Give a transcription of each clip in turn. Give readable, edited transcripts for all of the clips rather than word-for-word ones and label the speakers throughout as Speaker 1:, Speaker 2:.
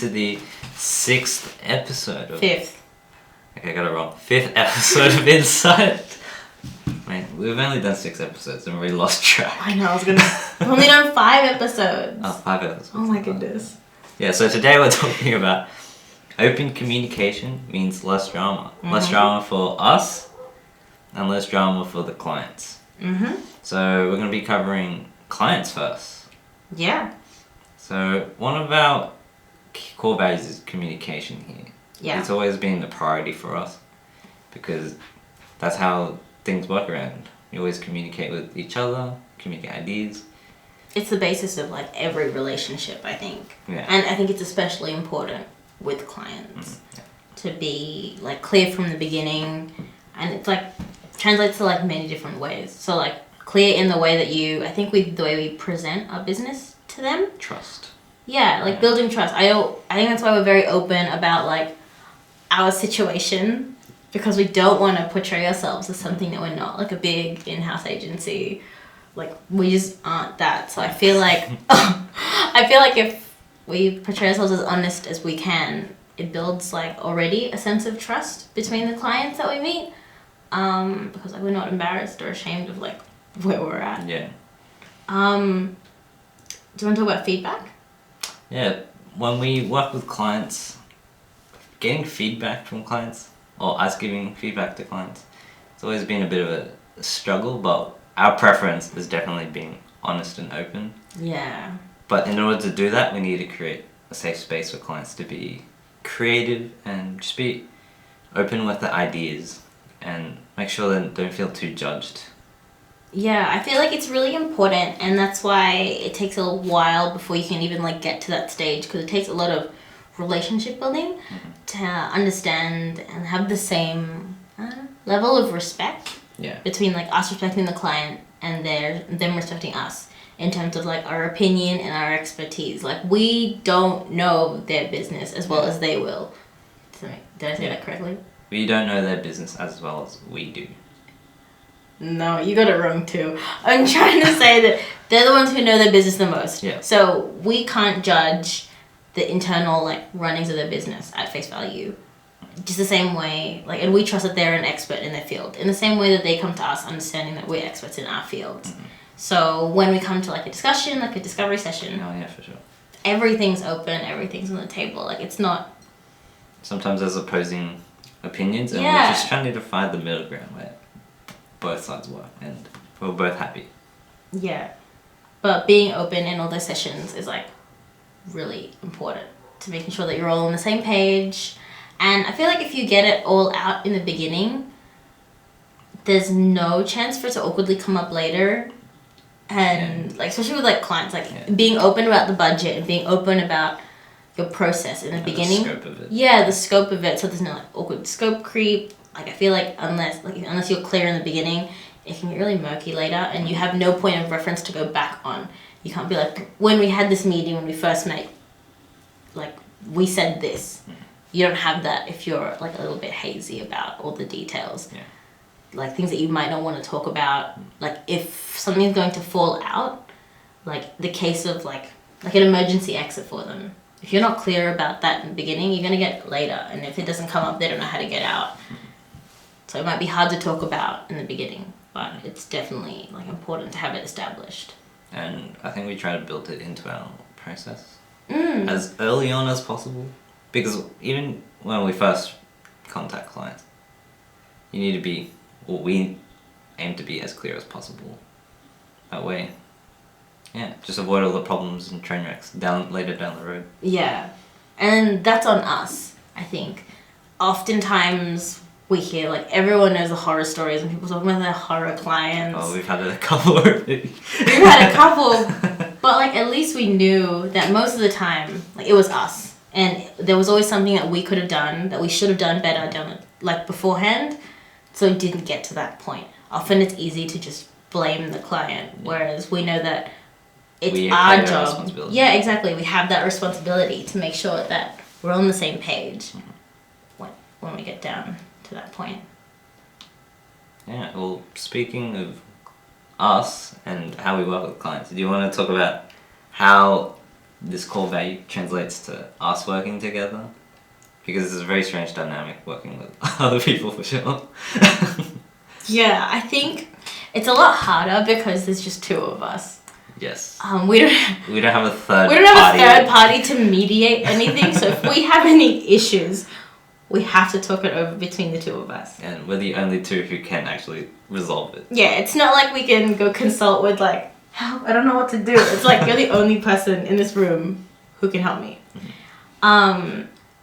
Speaker 1: to the 6th episode of...
Speaker 2: 5th.
Speaker 1: Okay, I got it wrong. 5th episode of Insight. Wait, we've only done 6 episodes and we lost track.
Speaker 2: I know, we've only done 5 episodes.
Speaker 1: Oh, 5 episodes.
Speaker 2: Oh my goodness.
Speaker 1: Yeah, so today we're talking about open communication means less drama.
Speaker 2: Mm-hmm.
Speaker 1: Less drama for us and less drama for the clients.
Speaker 2: Mm-hmm.
Speaker 1: So we're going to be covering clients first.
Speaker 2: Yeah.
Speaker 1: So one of our core values is communication here.
Speaker 2: Yeah.
Speaker 1: It's always been a priority for us because that's how things work around. You always communicate with each other, communicate ideas.
Speaker 2: It's the basis of like every relationship, I think.
Speaker 1: Yeah.
Speaker 2: And I think it's especially important with clients to be like clear from the beginning, and it's like translates to like many different ways. So like clear in the way that the way we present our business to them.
Speaker 1: Trust.
Speaker 2: Yeah, like building trust. I think that's why we're very open about like our situation, because we don't want to portray ourselves as something that we're not, like a big in-house agency. Like we just aren't that. So I feel like if we portray ourselves as honest as we can, it builds like already a sense of trust between the clients that we meet. Because like we're not embarrassed or ashamed of like where we're at.
Speaker 1: Yeah.
Speaker 2: Do you want to talk about feedback?
Speaker 1: Yeah, when we work with clients, getting feedback from clients, or us giving feedback to clients, it's always been a bit of a struggle, but our preference is definitely being honest and open.
Speaker 2: Yeah.
Speaker 1: But in order to do that, we need to create a safe space for clients to be creative and just be open with the ideas and make sure they don't feel too judged.
Speaker 2: Yeah, I feel like it's really important, and that's why it takes a while before you can even like get to that stage, because it takes a lot of relationship building to understand and have the same level of respect between like us respecting the client and them respecting us in terms of like our opinion and our expertise. Like we don't know their business as well as they will. Did I say that correctly?
Speaker 1: We don't know their business as well as we do.
Speaker 2: No, you got it wrong too. I'm trying to say that they're the ones who know their business the most.
Speaker 1: Yeah.
Speaker 2: So we can't judge the internal like runnings of their business at face value. Just the same way, like, and we trust that they're an expert in their field. In the same way that they come to us understanding that we're experts in our field. Mm-hmm. So when we come to like a discussion, like a discovery session.
Speaker 1: Oh yeah, for sure.
Speaker 2: Everything's open, everything's on the table. Like it's not...
Speaker 1: Sometimes there's opposing opinions and we're just trying to find the middle ground where both sides work and we're both happy.
Speaker 2: Yeah. But being open in all those sessions is like really important to making sure that you're all on the same page. And I feel like if you get it all out in the beginning, there's no chance for it to awkwardly come up later. And like, especially with like clients, like being open about the budget and being open about your process in the beginning.
Speaker 1: The scope of it.
Speaker 2: Yeah, the scope of it. So there's no like awkward scope creep. Like I feel like unless you're clear in the beginning, it can get really murky later, and you have no point of reference to go back on. You can't be like, when we had this meeting when we first met, like we said this. You don't have that if you're like a little bit hazy about all the details. Yeah. Like things that you might not want to talk about. Like if something's going to fall out, like the case of like an emergency exit for them. If you're not clear about that in the beginning, you're going to get it later. And if it doesn't come up, they don't know how to get out. So it might be hard to talk about in the beginning, but it's definitely like important to have it established.
Speaker 1: And I think we try to build it into our process as early on as possible. Because even when we first contact clients, you need to be, or we aim to be as clear as possible. That way, just avoid all the problems and train wrecks later down the road. Yeah.
Speaker 2: And that's on us, I think. Oftentimes we hear, like, everyone knows the horror stories and people talk about their horror clients.
Speaker 1: Oh, we've had a couple already.
Speaker 2: We've had a couple, but, like, at least we knew that most of the time, like, it was us. And there was always something that we could have done, that we should have done better, like, beforehand, so it didn't get to that point. Often it's easy to just blame the client, whereas we know that it's our job. Yeah, exactly. We have that responsibility to make sure that we're on the same page when we get down to that point.
Speaker 1: Yeah, well, speaking of us and how we work with clients, do you want to talk about how this core value translates to us working together. Because it's a very strange dynamic working with other people for sure.
Speaker 2: Yeah, I think it's a lot harder because there's just two of us.
Speaker 1: Yes.
Speaker 2: We don't
Speaker 1: have a third
Speaker 2: We don't have a third party to mediate anything, so if we have any issues, we have to talk it over between the two of us.
Speaker 1: And we're the only two who can actually resolve it.
Speaker 2: Yeah, it's not like we can go consult with like, help, I don't know what to do. It's like you're the only person in this room who can help me.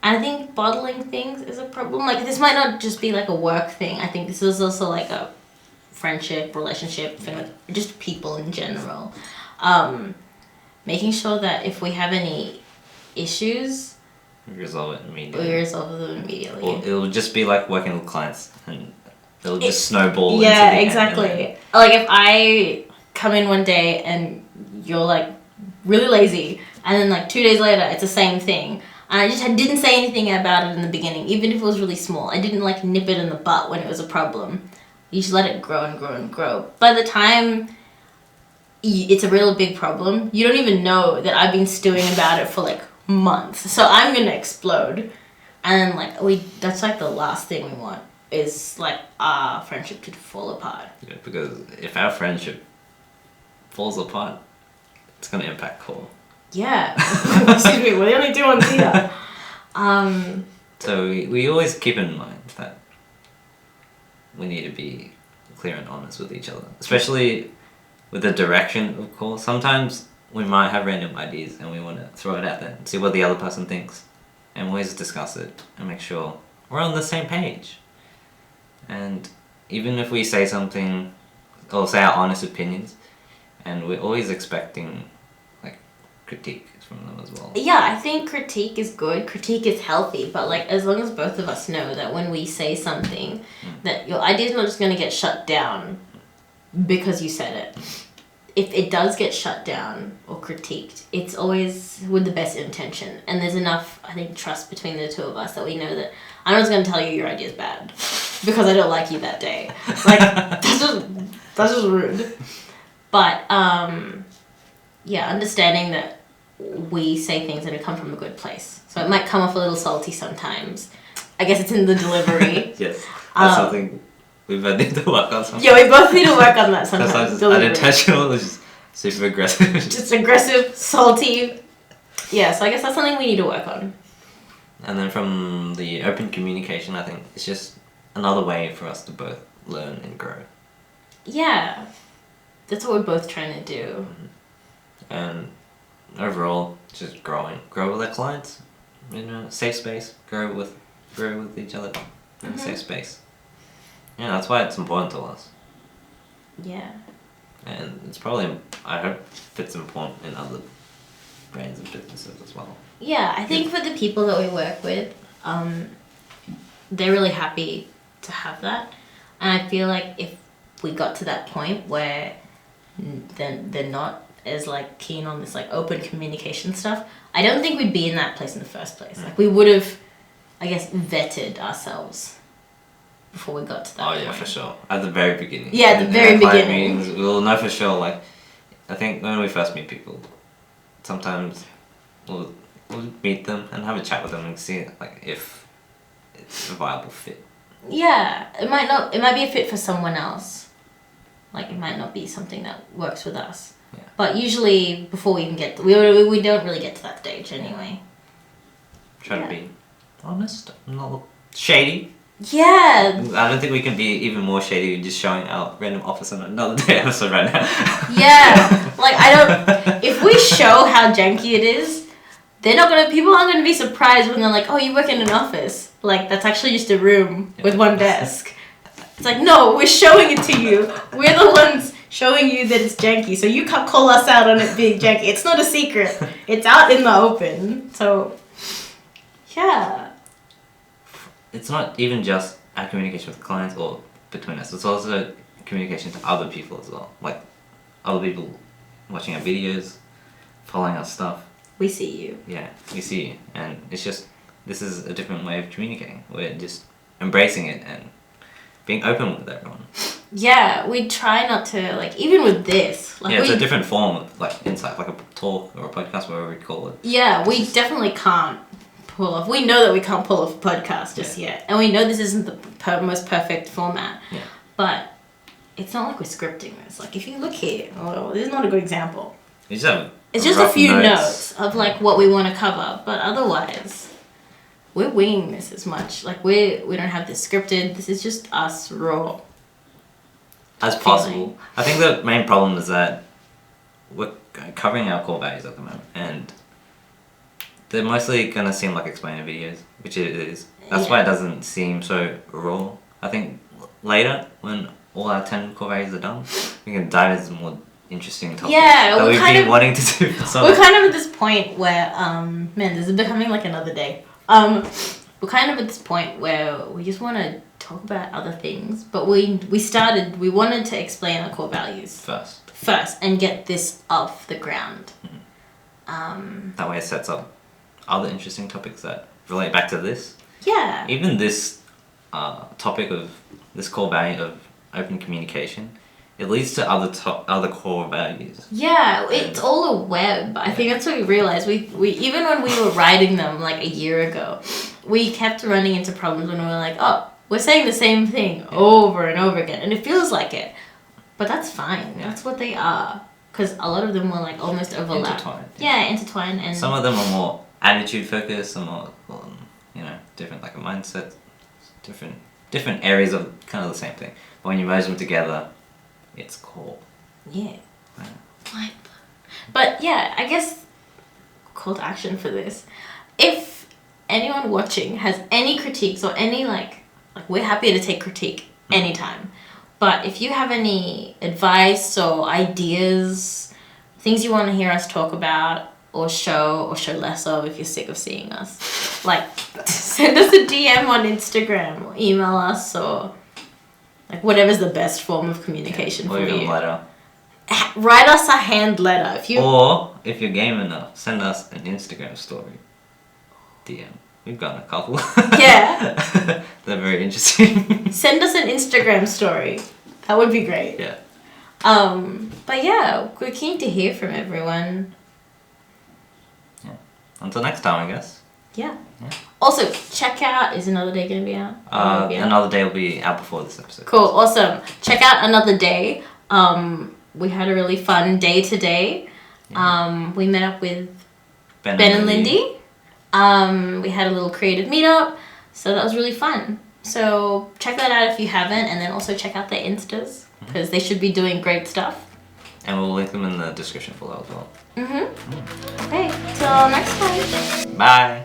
Speaker 2: I think bottling things is a problem. Like, this might not just be like a work thing. I think this is also like a friendship, relationship thing, like just people in general. Making sure that if we have any issues,
Speaker 1: we resolve it immediately.
Speaker 2: We resolve them immediately.
Speaker 1: Or it'll just be like working with clients and it'll just snowball.
Speaker 2: Yeah,
Speaker 1: into the
Speaker 2: exactly.
Speaker 1: end.
Speaker 2: Like, if I come in one day and you're like really lazy, and then like 2 days later it's the same thing, and I just didn't say anything about it in the beginning, even if it was really small. I didn't like nip it in the butt when it was a problem. You just let it grow and grow and grow. By the time it's a real big problem, you don't even know that I've been stewing about it for like months. So I'm gonna explode. And like that's like the last thing we want, is like our friendship to fall apart.
Speaker 1: Yeah, because if our friendship falls apart, it's gonna impact core.
Speaker 2: Yeah. Excuse me, we're the only two ones here.
Speaker 1: So we always keep in mind that we need to be clear and honest with each other, especially with the direction of course. Sometimes we might have random ideas and we want to throw it out there and see what the other person thinks, and always discuss it and make sure we're on the same page. And even if we say something or say our honest opinions, and we're always expecting like critique from them as well.
Speaker 2: Yeah, I think critique is good. Critique is healthy, but like as long as both of us know that when we say something, that your idea is not just going to get shut down because you said it. If it does get shut down or critiqued, it's always with the best intention, and there's enough, I think, trust between the two of us that we know that I'm not just going to tell you your idea is bad because I don't like you that day. Like, that's just rude. But yeah, understanding that we say things that come from a good place, so it might come off a little salty sometimes. I guess it's in the delivery.
Speaker 1: Yes, that's something we both need to work on sometimes.
Speaker 2: Yeah, we both need to work on that sometimes.
Speaker 1: Unintentional, or just super aggressive.
Speaker 2: Just aggressive, salty. Yeah, so I guess that's something we need to work on.
Speaker 1: And then from the open communication, I think it's just another way for us to both learn and grow.
Speaker 2: Yeah, that's what we're both trying to do.
Speaker 1: And overall, just grow with our clients in a safe space. Grow with each other in a safe space. Yeah, that's why it's important to us.
Speaker 2: Yeah.
Speaker 1: And it's probably, I hope it's important in other brands and businesses as well.
Speaker 2: Yeah, I think for the people that we work with, they're really happy to have that. And I feel like if we got to that point where then they're not as like keen on this like open communication stuff, I don't think we'd be in that place in the first place. Like, we would have, I guess, vetted ourselves before we got to that point.
Speaker 1: Oh yeah, for sure. At the very beginning.
Speaker 2: Yeah, at the very beginning.
Speaker 1: Meetings, we'll know for sure. Like, I think when we first meet people, sometimes we'll meet them and have a chat with them and see like if it's a viable fit.
Speaker 2: Yeah, it might be a fit for someone else. Like, it might not be something that works with us.
Speaker 1: Yeah.
Speaker 2: But usually, before we even get we don't really get to that stage anyway.
Speaker 1: Try to be honest, not shady.
Speaker 2: Yeah.
Speaker 1: I don't think we can be even more shady just showing out random offers on another day episode right now.
Speaker 2: Yeah. Like, if we show how janky it is, people aren't gonna be surprised when they're like, oh, you work in an office. Like, that's actually just a room with one desk. It's like, no, we're showing it to you. We're the ones showing you that it's janky, so you can't call us out on it being janky. It's not a secret. It's out in the open. So, yeah.
Speaker 1: It's not even just our communication with clients or between us. It's also communication to other people as well. Like, other people watching our videos, following our stuff.
Speaker 2: We see you.
Speaker 1: Yeah, we see you. And it's just, this is a different way of communicating. We're just embracing it and being open with everyone.
Speaker 2: Yeah, we try not to, like, even with this. Like,
Speaker 1: yeah, it's a different form of, like, insight, like a talk or a podcast, whatever we call it.
Speaker 2: Yeah, we definitely can't pull off. We know that we can't pull off a podcast just yet. And we know this isn't the most perfect format.
Speaker 1: Yeah.
Speaker 2: But it's not like we're scripting this. Like, if you look here, oh, this is not a good example.
Speaker 1: You just have
Speaker 2: It's just a
Speaker 1: rough
Speaker 2: few notes of, like, what we want to cover. But otherwise, we're winging this as much. Like, we don't have this scripted. This is just us raw.
Speaker 1: As possible. I think the main problem is that we're covering our core values at the moment, and they're mostly gonna seem like explainer videos, which it is. That's why it doesn't seem so raw. I think later, when all our 10 core values are done, we can dive into more interesting topics that we've been wanting to do for so long.
Speaker 2: We're kind of at this point where, man, this is becoming like another day. We're kind of at this point where we just want to talk about other things, but we wanted to explain our core values first and get this off the ground.
Speaker 1: That way it sets up other interesting topics that relate back to this.
Speaker 2: Yeah.
Speaker 1: Even this topic of this core value of open communication, it leads to other core values.
Speaker 2: Yeah, it's all a web. I think that's what we realized. We even when we were writing them like a year ago, we kept running into problems when we were like, oh, we're saying the same thing over and over again, and it feels like it. But that's fine. Yeah. That's what they are. Because a lot of them were like almost overlapped. Intertwined. And
Speaker 1: some of them are more attitude focused, some are, different, like a mindset, different areas of kind of the same thing. But when you merge them together, it's core.
Speaker 2: Yeah. Wow. But yeah, I guess call to action for this. If anyone watching has any critiques or any like we're happy to take critique anytime. But if you have any advice or ideas, things you want to hear us talk about or show less of if you're sick of seeing us, like send us a DM on Instagram or email us or like whatever's the best form of communication for you.
Speaker 1: Or even letter.
Speaker 2: Write us a hand letter.
Speaker 1: Or if you're game enough, send us an Instagram story. DM. We've gotten a couple.
Speaker 2: Yeah.
Speaker 1: They're very interesting.
Speaker 2: Send us an Instagram story. That would be great.
Speaker 1: Yeah.
Speaker 2: But yeah, we're keen to hear from everyone.
Speaker 1: Yeah. Until next time, I guess.
Speaker 2: Yeah. Also, check out, is Another Day going to be out?
Speaker 1: Another Day will be out before this episode.
Speaker 2: Cool, awesome. Check out Another Day. We had a really fun day today. Yeah. We met up with Ben and Lindy. We had a little creative meetup, so that was really fun. So check that out if you haven't, and then also check out their Instas, because they should be doing great stuff.
Speaker 1: And we'll link them in the description below as well.
Speaker 2: Okay, till next time.
Speaker 1: Bye.